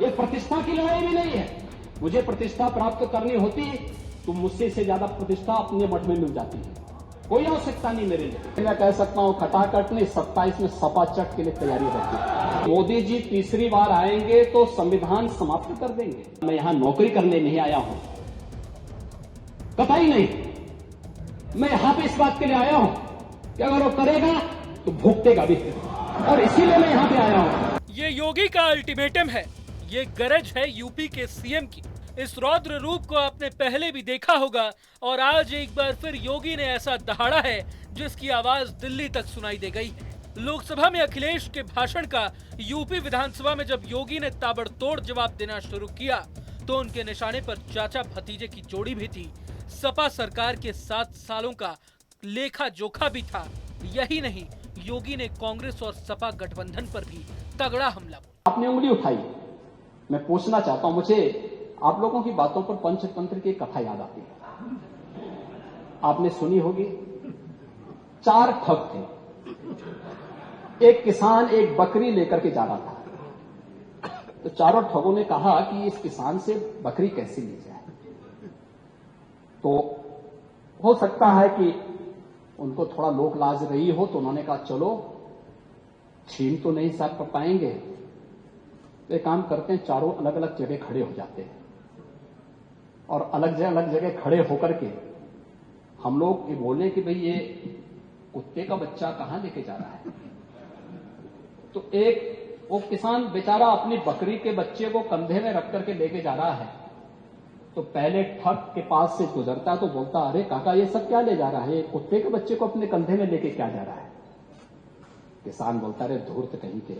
ये प्रतिष्ठा की लड़ाई भी नहीं है। मुझे प्रतिष्ठा प्राप्त करनी होती तो मुझसे से ज्यादा प्रतिष्ठा अपने मठ में मिल जाती है। कोई आवश्यकता नहीं मेरे लिए। मैं कह सकता हूं खटाखट नहीं, 27 में सपा चट के लिए तैयारी रखी। मोदी जी तीसरी बार आएंगे तो संविधान समाप्त कर देंगे। मैं यहां नौकरी करने नहीं आया हूं, कतई नहीं। मैं यहां पे इस बात के लिए आया हूं कि अगर वो करेगा तो भुगतेगा भी, और इसीलिए मैं यहां पे आया हूं। ये योगी का अल्टीमेटम है, ये गरज है यूपी के सीएम की। इस रौद्र रूप को आपने पहले भी देखा होगा और आज एक बार फिर योगी ने ऐसा दहाड़ा है जिसकी आवाज दिल्ली तक सुनाई दे गई है। लोकसभा में अखिलेश के भाषण का यूपी विधानसभा में जब योगी ने ताबड़तोड़ जवाब देना शुरू किया तो उनके निशाने पर चाचा भतीजे की जोड़ी भी थी। सपा सरकार के 7 सालों का लेखा जोखा भी था। यही नहीं, योगी ने कांग्रेस और सपा गठबंधन पर भी तगड़ा हमला बोला। आपने उंगली उठाई। मैं पूछना चाहता हूं, मुझे आप लोगों की बातों पर पंचतंत्र की कथा याद आती है। आपने सुनी होगी। 4 ठग थे। एक किसान एक बकरी लेकर के जा रहा था, तो चारों ठगों ने कहा कि इस किसान से बकरी कैसे ली जाए। तो हो सकता है कि उनको थोड़ा लोक लाज रही हो, तो उन्होंने कहा चलो छीन तो नहीं साफ कर पाएंगे, तो एक काम करते हैं, चारों अलग अलग जगह खड़े हो जाते हैं और अलग जगह खड़े होकर के हम लोग ये बोले कि भाई ये कुत्ते का बच्चा कहां लेके जा रहा है। तो एक वो किसान बेचारा अपनी बकरी के बच्चे को कंधे में रख करके लेके जा रहा है। तो पहले ठग के पास से गुजरता तो बोलता, अरे काका ये सब क्या ले जा रहा है, ये कुत्ते के बच्चे को अपने कंधे में लेके क्या जा रहा है। किसान बोलता, अरे धूर्त कहीं के,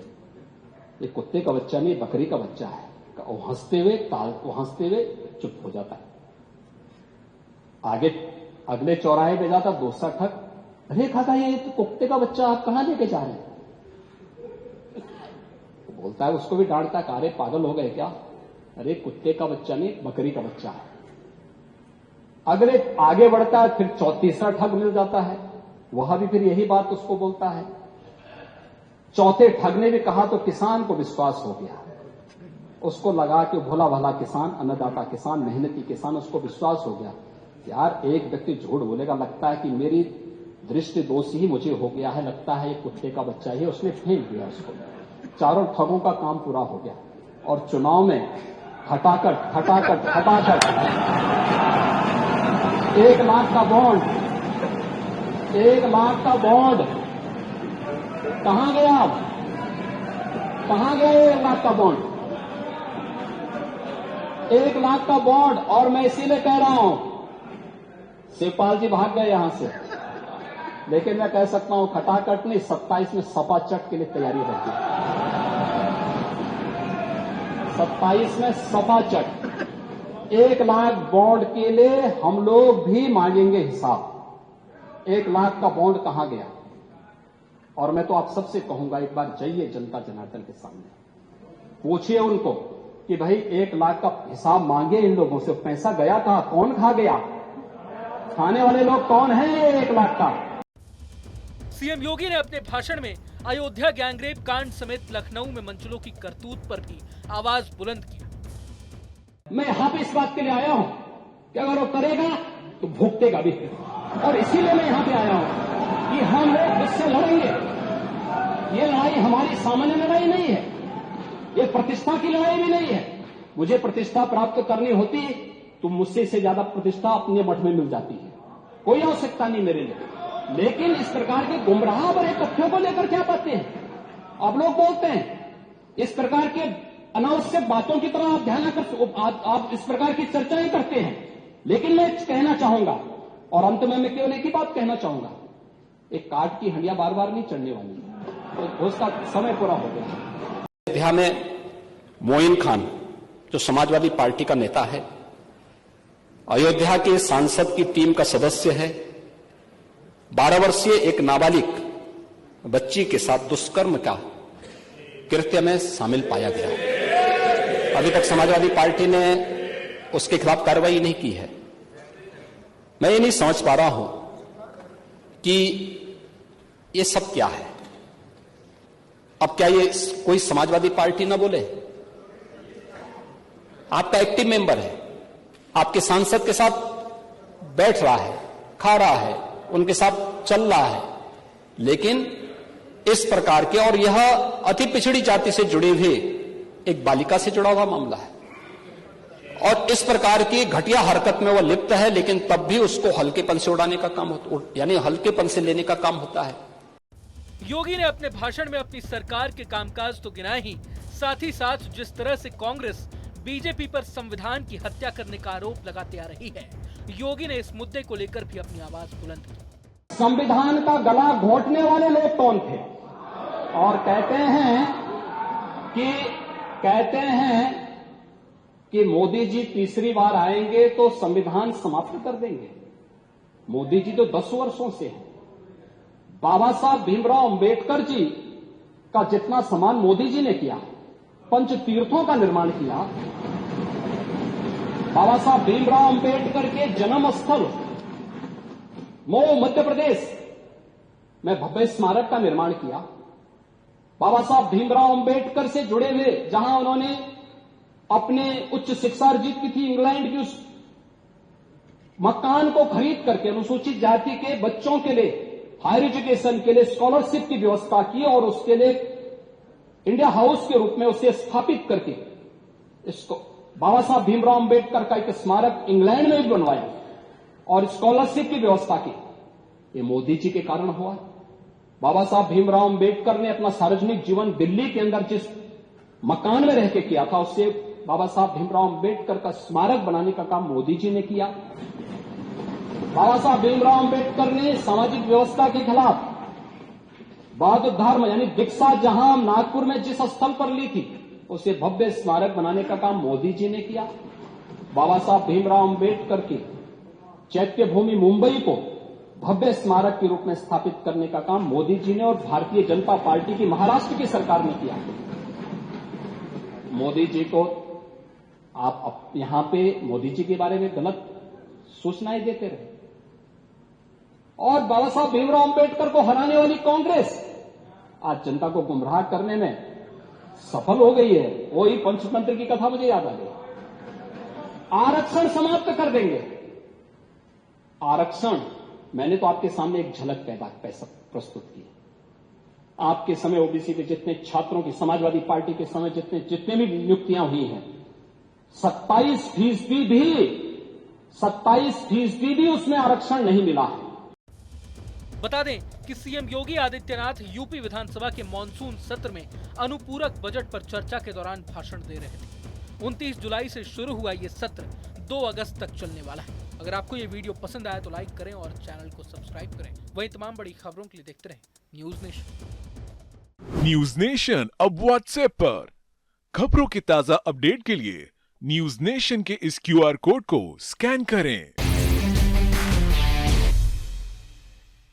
ये कुत्ते का बच्चा नहीं बकरी का बच्चा है। वो हंसते हुए चुप हो जाता है। आगे अगले चौराहे पे जाता दूसरा ठग, अरे काका ये तो कुत्ते का बच्चा आप कहां लेके जा रहे हैं। तो बोलता है, उसको भी डांटता, अरे पागल हो गए क्या, अरे कुत्ते का बच्चा नहीं बकरी का बच्चा है। अगले आगे बढ़ता है, फिर तीसरा ठग मिल जाता है, वह भी फिर यही बात उसको बोलता है। चौथे ठग ने भी कहा तो किसान को विश्वास हो गया। उसको लगा कि भोला भाला किसान, अन्नदाता किसान, मेहनती किसान, उसको विश्वास हो गया यार एक व्यक्ति झूठ बोलेगा, लगता है कि मेरी दृष्टि दोष ही मुझे हो गया है, लगता है ये कुत्ते का बच्चा ही। उसने फेंक दिया उसको। चारों ठगों का काम पूरा हो गया और चुनाव में खटाखट 1 लाख का बॉन्ड, 1 लाख का बॉन्ड कहां गया? कहां गया 1 लाख का बॉन्ड? 1 लाख का बॉन्ड। और मैं इसीलिए कह रहा हूं, शिवपाल जी भाग गए यहां से, लेकिन मैं कह सकता हूं खटाखट नहीं, 27 में सपा चट के लिए तैयारी रखी। 27 में सपा चट। 1 लाख बॉन्ड के लिए हम लोग भी मांगेंगे हिसाब। 1 लाख का बॉन्ड कहां गया? और मैं तो आप सबसे कहूंगा, एक बार जाइए जनता जनार्दन के सामने, पूछिए उनको कि भाई 1 लाख का हिसाब मांगे इन लोगों से, पैसा गया था, कौन खा गया, खाने वाले लोग कौन है 1 लाख का। सीएम योगी ने अपने भाषण में अयोध्या गैंगरेप कांड समेत लखनऊ में मंचलों की करतूत पर भी आवाज बुलंद की। मैं यहां पे इस बात के लिए आया हूं कि अगर वो करेगा तो भुगतेगा भी, और इसीलिए मैं यहां पे आया हूं कि हम लोग इससे लड़ेंगे। ये लड़ाई हमारी सामान्य लड़ाई नहीं है, ये प्रतिष्ठा की लड़ाई भी नहीं है। मुझे प्रतिष्ठा प्राप्त करनी होती तो मुझसे से ज्यादा प्रतिष्ठा अपने मठ में मिल जाती है। कोई आवश्यकता नहीं मेरे लिए। लेकिन इस प्रकार के गुमराह भरे तथ्यों को लेकर क्या बातें हैं आप लोग बोलते हैं, इस प्रकार के अनावश्यक बातों की तरह आप ध्यान आप इस प्रकार की चर्चाएं करते हैं। लेकिन मैं कहना चाहूंगा, और अंत में मैं केवल एक ही बात कहना चाहूंगा, एक काट की हंडिया बार बार नहीं चढ़ने वाली है, तो उसका समय पूरा हो गया। अयोध्या में मोइन खान जो समाजवादी पार्टी का नेता है, अयोध्या के सांसद की टीम का सदस्य है, 12 वर्षीय एक नाबालिग बच्ची के साथ दुष्कर्म का कृत्य में शामिल पाया गया। अभी तक समाजवादी पार्टी ने उसके खिलाफ कार्रवाई नहीं की है। मैं ये नहीं समझ पा रहा हूं कि ये सब क्या है। अब क्या ये कोई समाजवादी पार्टी ना बोले? आपका एक्टिव मेंबर है, आपके सांसद के साथ बैठ रहा है, खा रहा है, उनके साथ चल रहा है, लेकिन इस प्रकार के, और यह अति पिछड़ी जाति से जुड़े हुए एक बालिका से जुड़ा हुआ मामला है, और इस प्रकार की घटिया हरकत में वह लिप्त है, लेकिन तब भी उसको हल्केपन से उड़ाने का काम होता, यानी हल्केपन से लेने का काम होता है। योगी ने अपने भाषण में अपनी सरकार के कामकाज तो गिनाए ही, साथ ही साथ जिस तरह से कांग्रेस बीजेपी पर संविधान की हत्या करने का आरोप लगाते आ रही है, योगी ने इस मुद्दे को लेकर भी अपनी आवाज बुलंद की। संविधान का गला घोंटने वाले लोग कौन थे? और कहते हैं कि मोदी जी तीसरी बार आएंगे तो संविधान समाप्त कर देंगे। मोदी जी तो 10 वर्षों से हैं। बाबा साहब भीमराव अंबेडकर जी का जितना सम्मान मोदी जी ने किया, पंच तीर्थों का निर्माण किया, बाबा साहब भीमराव अंबेडकर के जन्म स्थल मऊ मध्य प्रदेश में भव्य स्मारक का निर्माण किया। बाबा साहब भीमराव अंबेडकर से जुड़े हुए, जहां उन्होंने अपने उच्च शिक्षा अर्जित की थी, इंग्लैंड की उस मकान को खरीद करके अनुसूचित जाति के बच्चों के लिए हायर एजुकेशन के लिए स्कॉलरशिप की व्यवस्था की, और उसके लिए इंडिया हाउस के रूप में उसे स्थापित करके इसको बाबा साहब भीमराव अंबेडकर का एक स्मारक इंग्लैंड में भी बनवाया और स्कॉलरशिप की व्यवस्था की। ये मोदी जी के कारण हुआ। बाबा साहब भीमराव अंबेडकर ने अपना सार्वजनिक जीवन दिल्ली के अंदर जिस मकान में रह के किया था, उससे बाबा साहब भीमराव अंबेडकर का स्मारक बनाने का काम मोदी जी ने किया। बाबा साहब भीमराव अंबेडकर ने सामाजिक व्यवस्था के खिलाफ बौद्ध धर्म यानी दीक्षा जहां नागपुर में जिस स्थल पर ली थी, उसे भव्य स्मारक बनाने का काम मोदी जी ने किया। बाबा साहब भीमराव अंबेडकर की चैत्य भूमि मुंबई को भव्य स्मारक के रूप में स्थापित करने का काम मोदी जी ने और भारतीय जनता पार्टी की महाराष्ट्र की सरकार ने किया। मोदी जी को आप यहां पे मोदी जी के बारे में गलत सूचनाएं देते रहे, और बाबा साहब भीमराव अंबेडकर को हराने वाली कांग्रेस आज जनता को गुमराह करने में सफल हो गई है। वही पंचतंत्र की कथा मुझे याद आ गई। आरक्षण समाप्त कर देंगे। आरक्षण, मैंने तो आपके सामने एक झलक प्रस्तुत की। आपके समय ओबीसी के जितने छात्रों की, समाजवादी पार्टी के समय जितने भी नियुक्तियां हुई हैं, 27% भी उसमें आरक्षण नहीं मिला है। बता दें कि सीएम योगी आदित्यनाथ यूपी विधानसभा के मॉनसून सत्र में अनुपूरक बजट पर चर्चा के दौरान भाषण दे रहे थे। 29 जुलाई से शुरू हुआ ये सत्र 2 अगस्त तक चलने वाला है। अगर आपको ये वीडियो पसंद आया तो लाइक करें और चैनल को सब्सक्राइब करें। वहीं तमाम बड़ी खबरों के लिए देखते रहें न्यूज नेशन। न्यूज नेशन अब व्हाट्सएप पर खबरों के ताजा अपडेट के लिए न्यूज नेशन के इस QR कोड को स्कैन करें।